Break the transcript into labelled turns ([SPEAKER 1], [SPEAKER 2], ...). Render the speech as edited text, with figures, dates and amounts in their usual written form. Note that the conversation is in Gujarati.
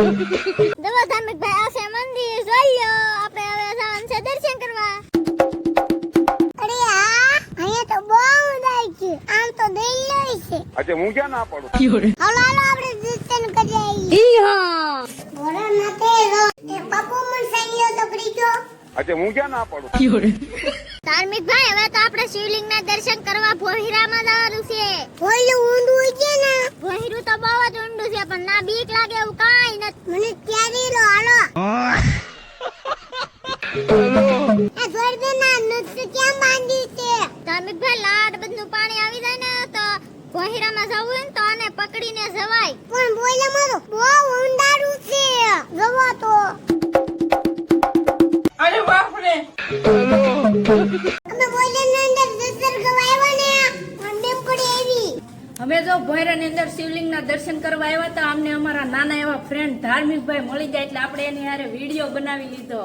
[SPEAKER 1] દવા ધાર્મિક ભાઈ આ છે મંદિર જોઈ લો આપણે હવે જવાનું છે દર્શન કરવા અરે હા અહીંયા તો બહુ ઊંડાઈ છે આમ તો દિલ્હી છે
[SPEAKER 2] अच्छा હું ક્યાં ના પાડું
[SPEAKER 1] હાલો હાલો આપણે દર્શન કરી આવીએ ઈ હા બોરા નતે રો એ બાપુ મન સાઈયો તો કરીજો
[SPEAKER 2] अच्छा હું ક્યાં ના પાડું
[SPEAKER 1] ધાર્મિક ભાઈ હવે તો આપણે શિવલિંગ ના દર્શન કરવા ભોહિરામાં જવાનું છે ભોયલું ઊંડું છે ને ભોહિરું તો બહુ જ ઊંડું છે પણ ના બીક લાગે એવું કાઈ નથી મને ક્યારે લો હાલો આ જોરદે ના નક્ષ ક્યાં બાંધી છે ધાર્મિક ભાઈ લાડ બધું પાણી આવી જાય ને તો ભોહિરામાં જવું હોય ને તો આને પકડીને જવાય પણ બોયલામાં તો બહુ ઊંડારું છે જવો તો
[SPEAKER 3] અરે બાપ રે
[SPEAKER 1] અમે બોયલાની અંદર દર્શન કરવા આવ્યા ને મંદિર પડી આવી
[SPEAKER 3] અમે જો ભોયરાની અંદર શિવલિંગના દર્શન કરવા આવ્યા હતા અમને અમારા નાના એવા ફ્રેન્ડ ધાર્મિકભાઈ મળી જાય એટલે આપણે એની હારે વિડીયો બનાવી લીધો